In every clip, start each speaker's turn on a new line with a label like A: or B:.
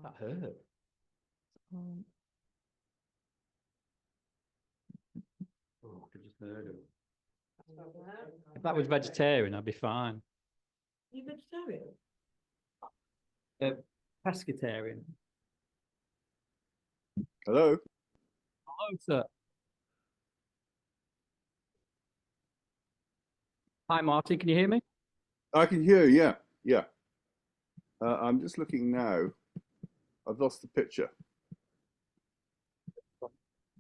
A: That hurt. Oh, I just heard it. If that was vegetarian, I'd be fine.
B: You vegetarian?
A: Pescatarian.
C: Hello.
A: Hello, sir. Hi, Martin. Can you hear me?
C: I can hear you, yeah, yeah. I'm just looking now. I've lost the picture.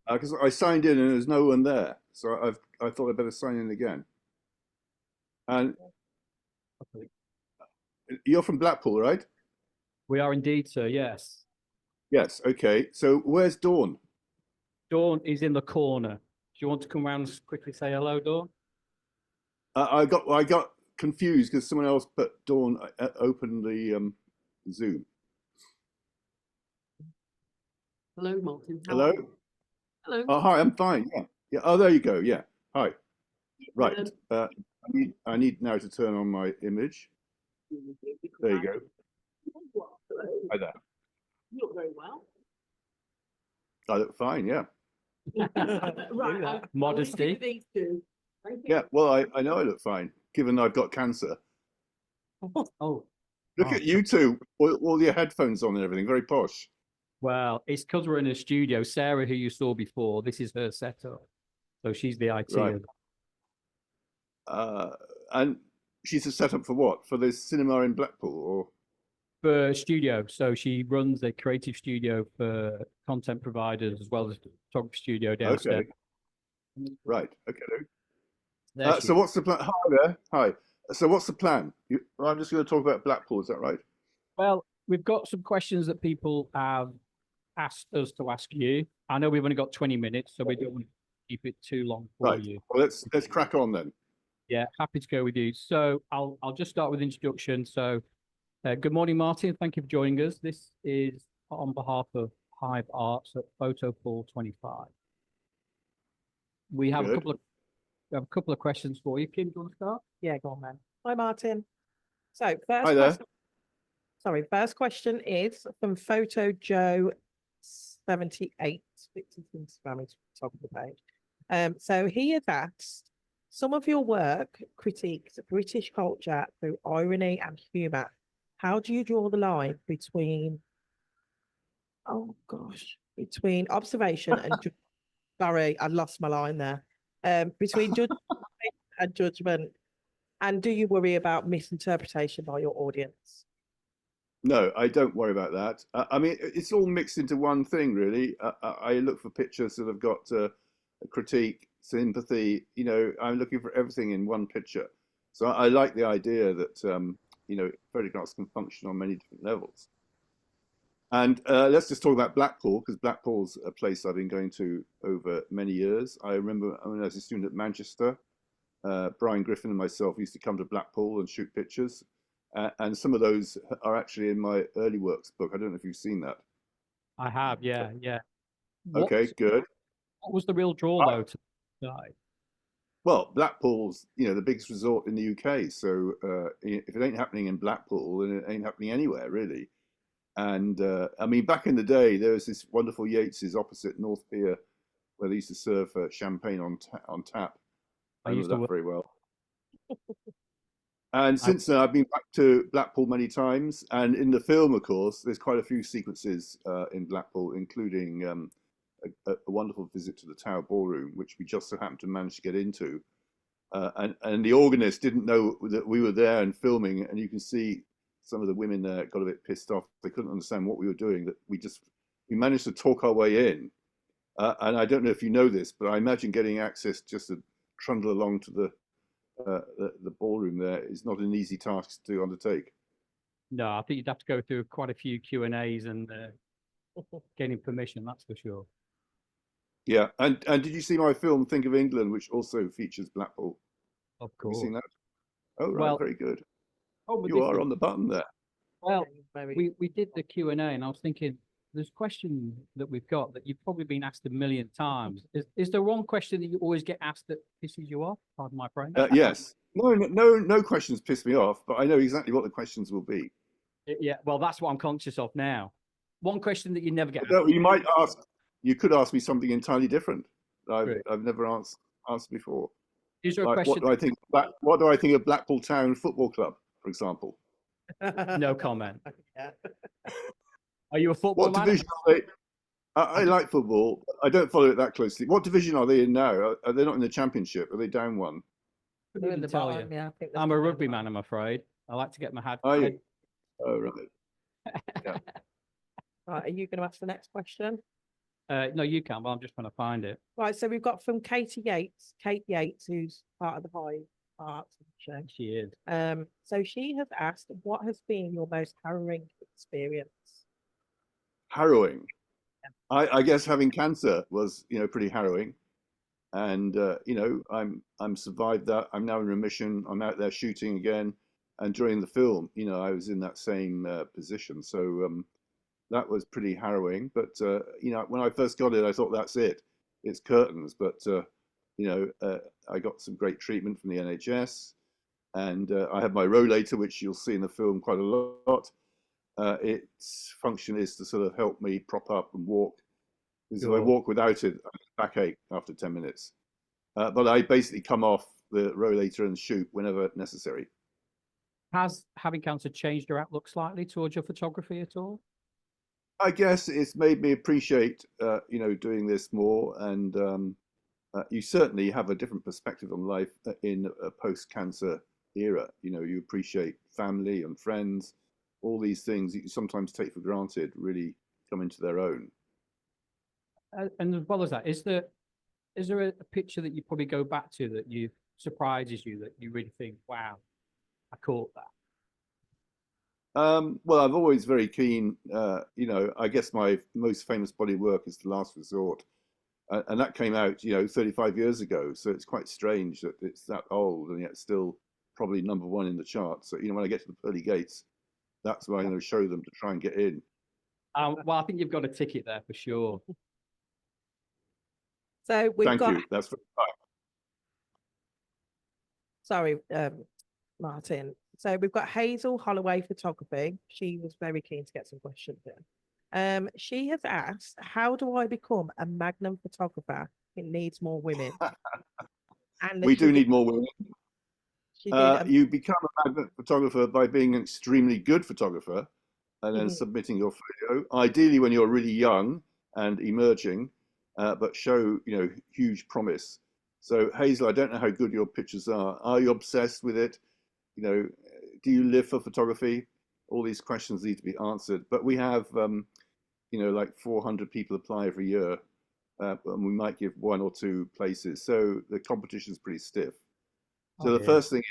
C: Because I signed in and there's no one there. So I thought I'd better sign in again. And you're from Blackpool, right?
A: We are indeed, sir. Yes.
C: Yes, okay. So where's Dawn?
A: Dawn is in the corner. Do you want to come round and quickly say hello, Dawn?
C: I got confused because someone else put Dawn open the Zoom.
B: Hello, Martin.
C: Hello.
B: Hello.
C: Oh, hi. I'm fine. Yeah. Yeah. Oh, there you go. Yeah. Hi. Right. I need now to turn on my image. There you go. Hi there.
B: You look very well.
C: I look fine. Yeah.
B: Right.
A: Modesty.
B: These two. Thank you.
C: Yeah. Well, I know I look fine, given I've got cancer.
A: Oh.
C: Look at you two, all your headphones on and everything, very posh.
A: Well, it's because we're in a studio. Sarah, who you saw before, this is her setup. So she's the IT.
C: Right. And she's a setup for what? For the cinema in Blackpool, or?
A: For studio. So she runs a creative studio for content providers as well as a photography studio downstairs.
C: Okay. Right. Okay.
A: There
C: So what's the plan? Hi there. Hi. So what's the plan? I'm just going to talk about Blackpool. Is that right?
A: Well, we've got some questions that people have asked us to ask you. I know we've only got 20 minutes, so we don't want to keep it too long for you.
C: Well, let's crack on then.
A: Yeah, happy to go with you. So I'll just start with introduction. So good morning, Martin. Thank you for joining us. This is on behalf of HIVEArts at PhotoPool25. We have a couple of questions for you. Kim, do you want to start?
B: Yeah, go on, man. Hi, Martin. So
C: Hi there.
B: first question is from Photo Joe 78, which is Instagram, top of the page. So he has asked, some of your work critiques British culture through irony and humour. How do you draw the line between, between observation and sorry, I lost my line there. Between judgment and judgment, and do you worry about misinterpretation by your audience?
C: No, I don't worry about that. I mean, it's all mixed into one thing, really. I look for pictures that have got a critique, sympathy. You know, I'm looking for everything in one picture. So I like the idea that you know, photographs can function on many different levels. And let's just talk about Blackpool, because Blackpool's a place I've been going to over many years. I remember when I was a student at Manchester, Brian Griffin and myself used to come to Blackpool and shoot pictures. And some of those are actually in my early works book. I don't know if you've seen that.
A: I have, yeah.
C: Okay, good.
A: What was the real draw, though, to the side?
C: Well, Blackpool's, you know, the biggest resort in the UK. So if it ain't happening in Blackpool, then it ain't happening anywhere, really. And I mean, back in the day, there was this wonderful Yates's opposite North Pier, where they used to serve champagne on tap. I remember that very well. And since then, I've been back to Blackpool many times. And in the film, of course, there's quite a few sequences in Blackpool, including a wonderful visit to the Tower Ballroom, which we just so happened to manage to get into. And the organist didn't know that we were there and filming. And you can see some of the women there got a bit pissed off. They couldn't understand what we were doing, that we managed to talk our way in. And I don't know if you know this, but I imagine getting access just to trundle along to the ballroom there is not an easy task to undertake.
A: No, I think you'd have to go through quite a few Q&As and getting permission, that's for sure.
C: Yeah, and did you see my film Think of England, which also features Blackpool?
A: Of course.
C: Have you seen that? Oh, right,
A: well,
C: very good.
A: Oh,
C: you are on the button there.
A: Well, we did the Q&A, and I was thinking, there's a question that we've got that you've probably been asked a million times. Is there one question that you always get asked that pisses you off? Pardon my French.
C: Yes. No questions piss me off, but I know exactly what the questions will be.
A: Yeah, well, that's what I'm conscious of now. One question that you never get
C: No,
A: asked.
C: you could ask me something entirely different.
A: Right.
C: I've never asked before.
A: Is there a
C: Like,
A: question?
C: what do I think of Blackpool Town Football Club, for example?
A: No comment.
B: Yeah.
A: Are you a football
C: What
A: man?
C: division are they? I like football. I don't follow it that closely. What division are they in now? Are they not in the championship? Are they down one?
B: They're in the
A: tell
B: bottom,
A: you.
B: yeah. I think they're
A: I'm a
B: down the
A: rugby
B: bottom.
A: man, I'm afraid. I like to get my head.
C: Are you? Oh, right. Yeah.
B: Right, are you going to ask the next question?
A: No, you can, but I'm just trying to find it.
B: Right, so we've got from Katie Yates, Kate Yates, who's part of the Hive Arts show.
A: She is.
B: So she has asked, what has been your most harrowing experience?
C: Harrowing. I guess having cancer was, pretty harrowing. And I'm survived that. I'm now in remission. I'm out there shooting again. And during the film, I was in that same position. So that was pretty harrowing. But when I first got it, I thought that's it. It's curtains. But I got some great treatment from the NHS, and I have my rollator, which you'll see in the film quite a lot. Its function is to sort of help me prop up and walk. Because if I
A: Sure.
C: walk without it, I get backache after 10 minutes. But I basically come off the rollator and shoot whenever necessary.
A: Has having cancer changed your outlook slightly towards your photography at all?
C: I guess it's made me appreciate, doing this more, and you certainly have a different perspective on life in a post-cancer era. You appreciate family and friends, all these things that you sometimes take for granted really come into their own.
A: And as well as that, is there a picture that you probably go back to that surprises you, that you really think, wow, I caught that?
C: Well, I'm always very keen. I guess my most famous body of work is The Last Resort, and that came out, 35 years ago. So it's quite strange that it's that old and yet still probably #1 in the charts. So when I get to the pearly gates, that's where I'm going to show them to try and get in.
A: Well, I think you've got a ticket there for sure.
B: So we've
C: Thank
B: got,
C: you. That's
B: sorry, Martin. So we've got Hazel Holloway Photography. She was very keen to get some questions in. She has asked, how do I become a Magnum photographer? It needs more women. And
C: we do need more women.
B: She did.
C: You become a magnet photographer by being an extremely good photographer and then submitting your photo, ideally when you're really young and emerging, but show, huge promise. So Hazel, I don't know how good your pictures are. Are you obsessed with it? Do you live for photography? All these questions need to be answered. But we have, like 400 people apply every year, and we might give 1 or 2 places. So the competition is pretty stiff. So the first thing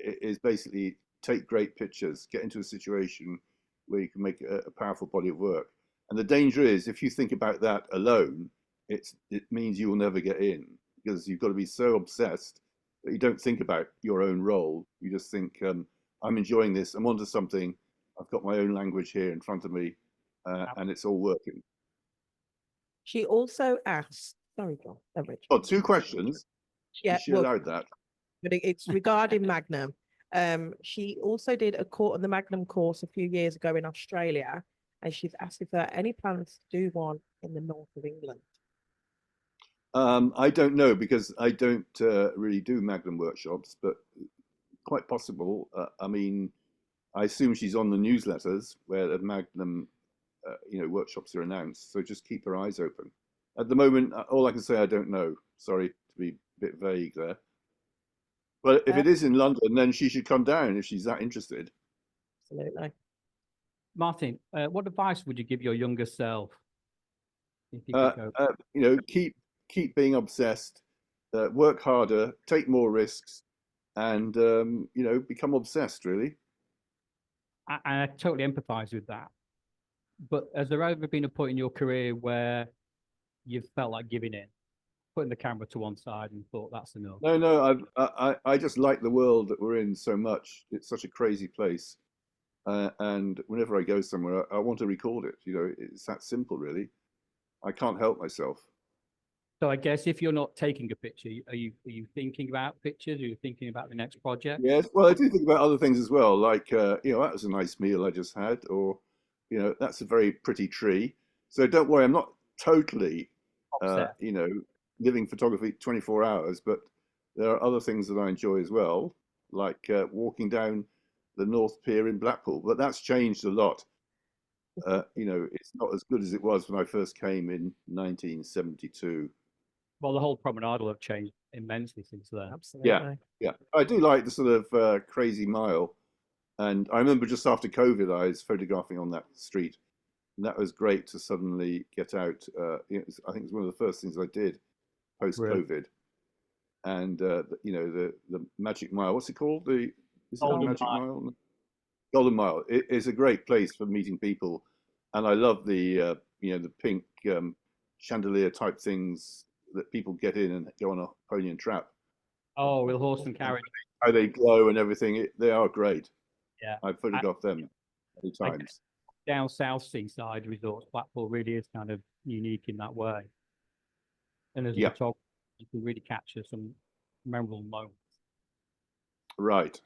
C: is basically take great pictures, get into a situation where you can make a powerful body of work. And the danger is, if you think about that alone, it means you will never get in, because you've got to be so obsessed that you don't think about your own role. You just think, I'm enjoying this, I'm onto something, I've got my own language here in front of me, and it's all working.
B: She also asked, sorry, John, Rich.
C: Oh, 2 questions.
B: Yeah,
C: Is she allowed that?
B: but it's regarding Magnum. She also did a court on the Magnum course a few years ago in Australia, and she's asked if there are any plans to do one in the north of England.
C: I don't know, because I don't really do Magnum workshops, but quite possible. I mean, I assume she's on the newsletters where the Magnum, workshops are announced. So just keep her eyes open. At the moment, all I can say, I don't know. Sorry to be a bit vague there. But if it is in London, then she should come down if she's that interested.
B: Absolutely.
A: Martin, what advice would you give your younger self? If you could go?
C: Keep being obsessed, work harder, take more risks, and become obsessed. Really.
A: I totally empathize with that. But has there ever been a point in your career where you've felt like giving in, putting the camera to one side and thought that's enough?
C: No. I just like the world that we're in so much. It's such a crazy place, and whenever I go somewhere, I want to record it. It's that simple, really. I can't help myself.
A: So I guess if you're not taking a picture, are you thinking about pictures? Are you thinking about the next project?
C: Yes, well, I do think about other things as well, like that was a nice meal I just had, or that's a very pretty tree. So don't worry, I'm not totally
A: Upset.
C: living photography 24 hours, but there are other things that I enjoy as well, like walking down the North Pier in Blackpool. But that's changed a lot. It's not as good as it was when I first came in 1972.
A: Well, the whole promenade will have changed immensely since then.
B: Absolutely.
C: Yeah, I do like the sort of crazy mile. And I remember just after COVID, I was photographing on that street. And that was great to suddenly get out. I think it was one of the first things I did post-COVID. And, the Magic Mile, what's it called? Is it the
A: Golden
C: Magic
A: Mile.
C: Mile? Golden Mile. It is a great place for meeting people. And I love the pink chandelier type things that people get in and go on a pony and trap.
A: Oh, with horse and carriage.
C: How they glow and everything. They are great.
A: Yeah.
C: I've photographed them many times.
A: Down south seaside resorts, Blackpool really is kind of unique in that way. And as a photographer, you can really capture some memorable moments.
C: Right.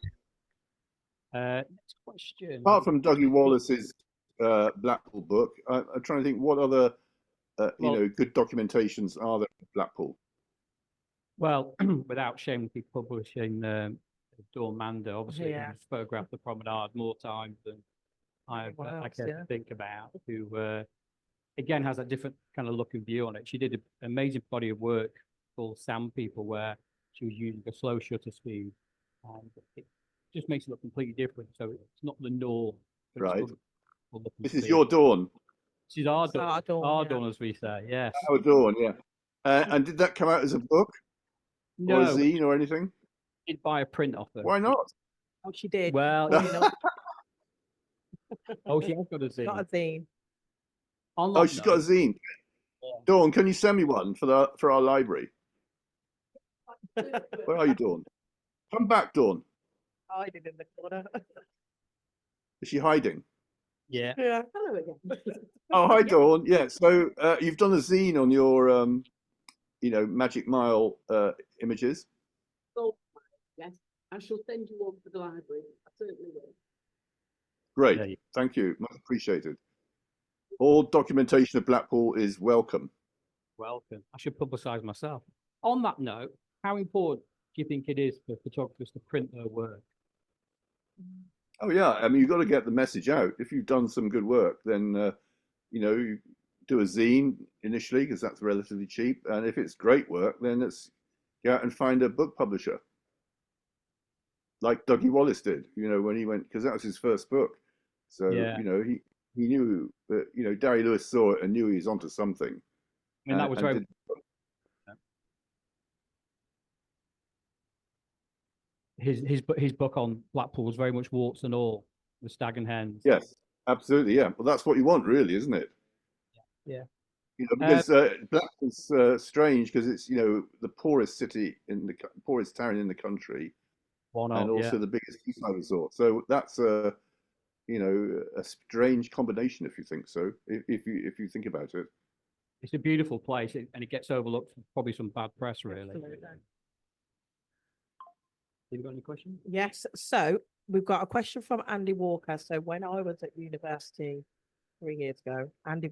A: Next question.
C: Apart from Dougie Wallace's Blackpool book, I'm trying to think what other good documentations are there of Blackpool.
A: Well, without shamelessly publishing Dawn Mander, obviously,
B: Yeah.
A: who's photographed the promenade more times than I care to think about, who again has a different kind of look and view on it. She did an amazing body of work called Sand People, where she was using a slow shutter speed, and it just makes it look completely different. So it's not the norm.
C: Right. This is
A: speed.
C: your Dawn.
A: She's our Dawn. Our
B: yeah.
A: Dawn, as we say. Yes.
C: Our Dawn, yeah. And did that come out as a book or a
A: No,
C: zine or anything?
A: did buy a print off her.
C: Why not?
B: Oh, she did.
A: Well,
B: Why not?
A: oh, she has got a zine.
B: Got a zine.
A: On
C: Oh,
A: that
C: she's got a
A: note,
C: zine. Dawn, can you send me one for our library? Where are you, Dawn? Come back, Dawn.
B: Hiding in the corner.
C: Is she hiding?
A: Yeah.
B: Yeah. Hello again.
C: Oh, hi, Dawn. Yeah, so you've done a zine on your, Magic Mile images.
D: Oh, yes, I shall send you one for the library. I certainly will.
C: Great.
A: Yeah.
C: Thank you. Much appreciated. All documentation of Blackpool is welcome.
A: Welcome. I should publicise myself. On that note, how important do you think it is for photographers to print their work?
C: Oh yeah, I mean you've got to get the message out. If you've done some good work, then you do a zine initially because that's relatively cheap, and if it's great work, then let's go out and find a book publisher, like Dougie Wallace did. When he went, because that was his first book. So
A: Yeah.
C: he knew that Derry Lewis saw it and knew he was onto something.
A: I mean, that was very. His book on Blackpool was very much warts and all, the stag and hens.
C: Yes, absolutely. Yeah, well, that's what you want, really, isn't it?
A: Yeah.
C: Because Blackpool's strange because it's the poorest city poorest town in the country, and also the biggest seaside resort. So that's a strange combination if you think so. If you think about it,
A: it's a beautiful place, and it gets overlooked for probably some bad press, really.
B: Absolutely.
A: Have you got any questions?
B: Yes. So we've got a question from Andy Walker. So when I was at university 3 years ago, Andy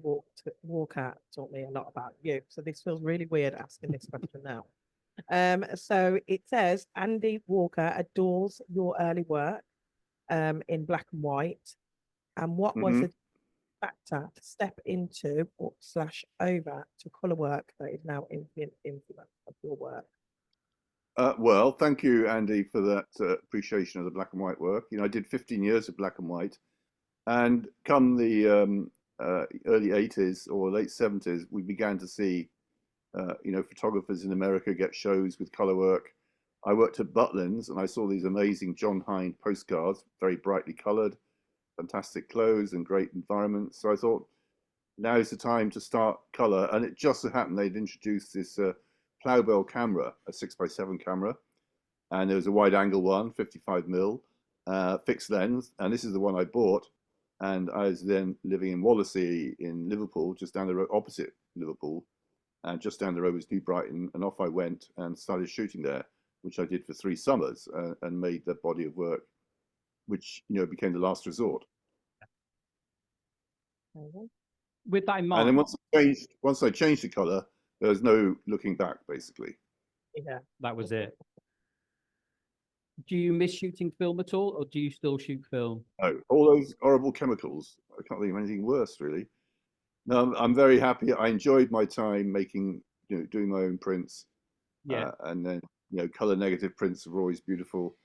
B: Walker taught me a lot about you. So this feels really weird asking this question now. So it says Andy Walker adores your early work in black and white. And what was the factor to step into or / over to colour work that is now influence of your work?
C: Well, thank you, Andy, for that appreciation of the black and white work. I did 15 years of black and white, and come the early 80s or late 70s, we began to see, photographers in America get shows with color work. I worked at Butlins, and I saw these amazing John Hind postcards, very brightly colored, fantastic clothes and great environments. So I thought, now's the time to start color, and it just so happened they'd introduced this Plowbell camera, a 6x7 camera, and there was a wide angle one, 55mm, fixed lens, and this is the one I bought. And I was then living in Wallasey in Liverpool, just down the road opposite Liverpool, and just down the road was New Brighton, and off I went and started shooting there, which I did for 3 summers, and made the body of work, which became the last resort.
A: With that in
C: And then
A: mind,
C: once I changed the color, there was no looking back, basically.
B: Yeah.
A: that was it. Do you miss shooting film at all, or do you still shoot film?
C: No, all those horrible chemicals. I can't think of anything worse, really. No, I'm very happy. I enjoyed my time making, doing my own prints.
A: Yeah.
C: And then, color negative prints are always beautiful.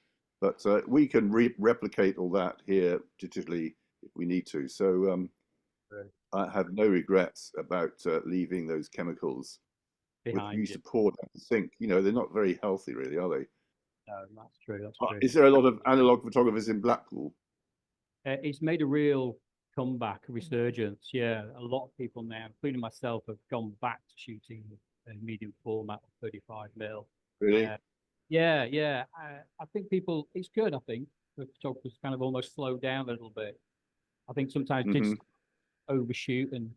C: But we can replicate all that here digitally if we need to. So I have no regrets about leaving those chemicals, which
A: Behind
C: we used
A: you.
C: to pour down the sink. They're not very healthy, really, are they?
A: No, that's true. That's true.
C: Is there a lot of analog photographers in Blackpool?
A: It's made a real comeback, resurgence. Yeah, a lot of people now, including myself, have gone back to shooting medium format of 35mm.
C: Really?
A: Yeah. I think it's good. I think the photographers kind of almost slow down a little bit. I think sometimes
C: Mm-hmm.
A: kids overshoot and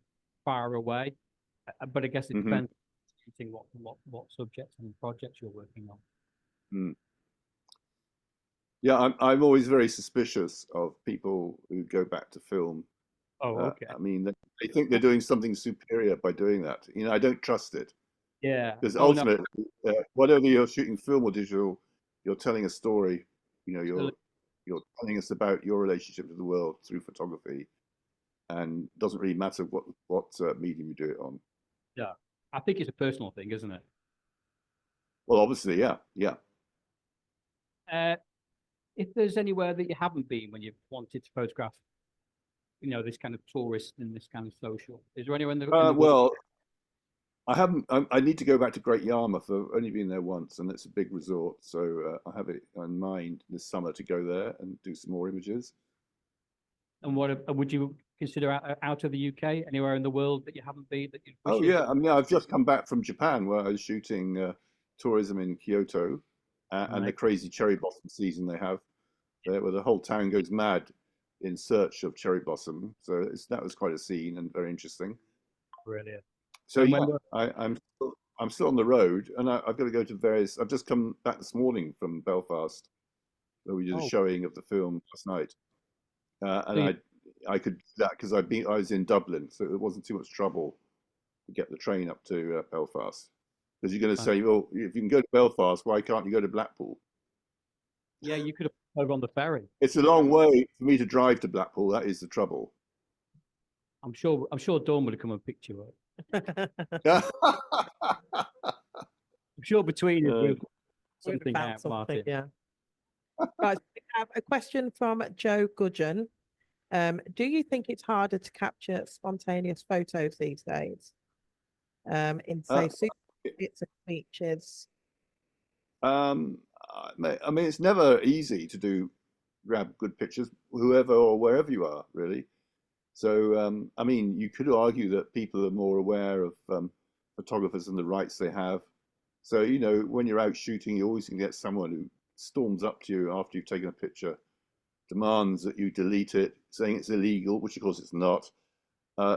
A: fire away, but I guess it
C: Mm-hmm.
A: depends on shooting what subjects and projects you're working on.
C: Mm. Yeah, I'm always very suspicious of people who go back to film.
A: Oh, okay.
C: I mean, they think they're doing something superior by doing that. I don't trust it,
A: Yeah.
C: because
A: Oh, no,
C: ultimately, whether you're shooting film or digital, you're telling a story. You're telling us about your relationship to the world through photography, and it doesn't really matter what medium you do it on.
A: yeah. I think it's a personal thing, isn't it?
C: Well, obviously, yeah.
A: If there's anywhere that you haven't been when you've wanted to photograph, this kind of tourist and this kind of social, is there anywhere in the world?
C: Well, I haven't. I need to go back to Great Yarmouth. I've only been there once, and it's a big resort. So I have it in mind this summer to go there and do some more images.
A: And what would you consider out of the UK, anywhere in the world that you haven't been that you wish
C: Oh
A: you
C: yeah, I mean, I've just come back from Japan where I was shooting tourism in Kyoto, and the
A: Right.
C: crazy cherry blossom season they have there, where the whole town goes mad in search of cherry blossom. So that was quite a scene and very interesting.
A: Brilliant.
C: So
A: And
C: yeah,
A: when
C: I'm still on the road, and I've got to go to various. I've just come back this morning from Belfast, where we did a
A: Oh,
C: showing of the film last night,
A: so
C: and I could do that because I was in Dublin, so it wasn't too much trouble to get the train up to Belfast. Because you're going to say, well, if you can go to Belfast, why can't you go to Blackpool?
A: yeah, you could have over on the ferry.
C: It's a long way for me to drive to Blackpool. That is the trouble.
A: I'm sure Dawn would have come and picked you up. I'm sure between you we'll put something
B: Found
A: out,
B: something,
A: Martin.
B: yeah. Right, we have a question from Joe Gudgeon. Do you think it's harder to capture spontaneous photos these days? In say super bits and features.
C: I mean, it's never easy to grab good pictures, whoever or wherever you are, really. So, I mean, you could argue that people are more aware of photographers and the rights they have. So, when you're out shooting, you always can get someone who storms up to you after you've taken a picture, demands that you delete it, saying it's illegal, which of course it's not.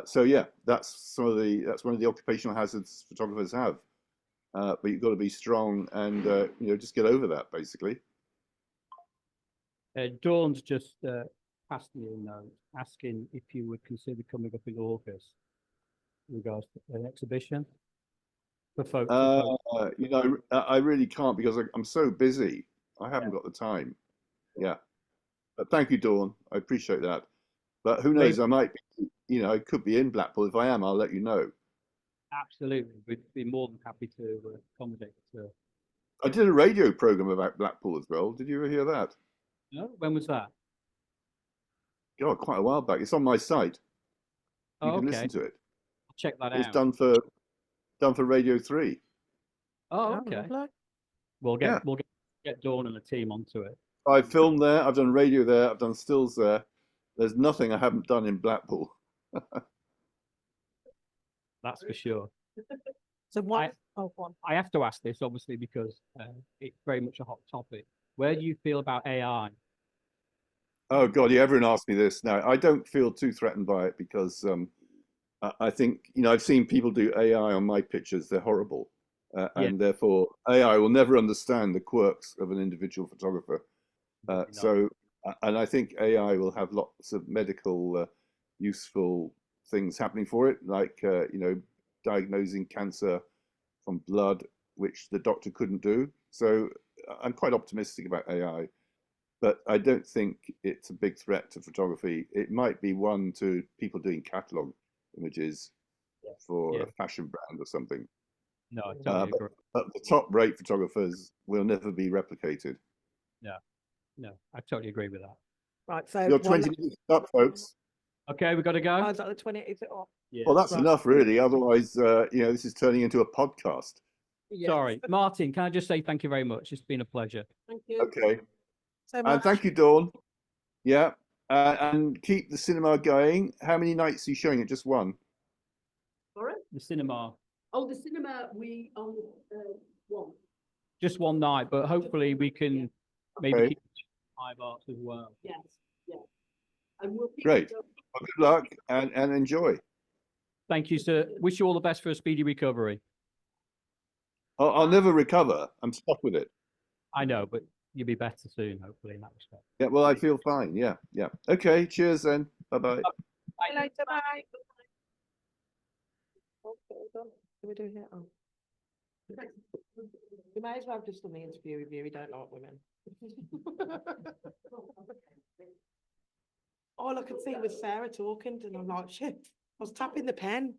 C: So yeah, that's one of the occupational hazards photographers have. But you've got to be strong and just get over that, basically.
A: Dawn's just passed me a note asking if you would consider coming up in August in regards to an exhibition for folks.
C: I really can't because I'm so busy. I haven't got the time. Yeah. But thank you, Dawn. I appreciate that. But who knows? I might be, I could be in Blackpool. If I am, I'll let you know.
A: Absolutely. We'd be more than happy to accommodate.
C: I did a radio program about Blackpool as well. Did you ever hear that?
A: No? When was that?
C: God, quite a while back. It's on my site. You
A: Oh,
C: can
A: okay.
C: listen to it.
A: I'll check that
C: It's
A: out.
C: done for Radio 3.
A: Oh, okay. We'll get Dawn and the team onto it.
C: I've filmed there. I've done radio there. I've done stills there. There's nothing I haven't done in Blackpool.
A: That's for sure.
B: So what? One.
A: I have to ask this, obviously, because it's very much a hot topic. Where do you feel about AI?
C: Oh God, yeah, everyone asks me this now. I don't feel too threatened by it because I think, you know, I've seen people do AI on my pictures. They're horrible.
A: Yeah.
C: And therefore AI will never understand the quirks of an individual photographer. And I think AI will have lots of medical useful things happening for it, like, you know, diagnosing cancer from blood, which the doctor couldn't do. So I'm quite optimistic about AI, but I don't think it's a big threat to photography. It might be one to people doing catalog images for
A: Yeah.
C: a fashion brand or something.
A: No, I totally agree.
C: But the top rate photographers will never be replicated.
A: No, I totally agree with that.
B: Right, so
C: You're
B: one
C: 20 minutes up, folks.
A: Okay, we got to
B: oh,
A: go.
B: is that the 20? Is it off?
A: Yeah.
C: Well, that's
B: Right.
C: enough, really. Otherwise, you know, this is turning into a podcast.
B: Yes.
A: Sorry, Martin. Can I just say thank you very much? It's been a pleasure.
D: Thank you.
C: Okay.
B: So
C: And
B: Mark,
C: thank you, Dawn. Yeah. And keep the cinema going. How many nights are you showing it? Just one?
D: Sorry?
A: The cinema,
D: Oh, the cinema, we on one.
A: just one night, but hopefully we can maybe
C: Okay.
A: keep HIVEArts as well.
D: Yes, yeah. And we'll keep
C: Great.
D: it up.
C: Well, good luck and enjoy.
A: Thank you, sir. Wish you all the best for a speedy recovery.
C: I'll never recover. I'm stuck with it.
A: I know, but you'll be better soon, hopefully, in that respect.
C: Yeah, well, I feel fine. Yeah, yeah. Okay, cheers then. Bye-bye.
B: see you later, bye. Okay, done. Can we do it? Oh. We may as well have just done the interview with you. We don't like women. All I could see was Sarah talking, and I'm like, shit, I was tapping the pen.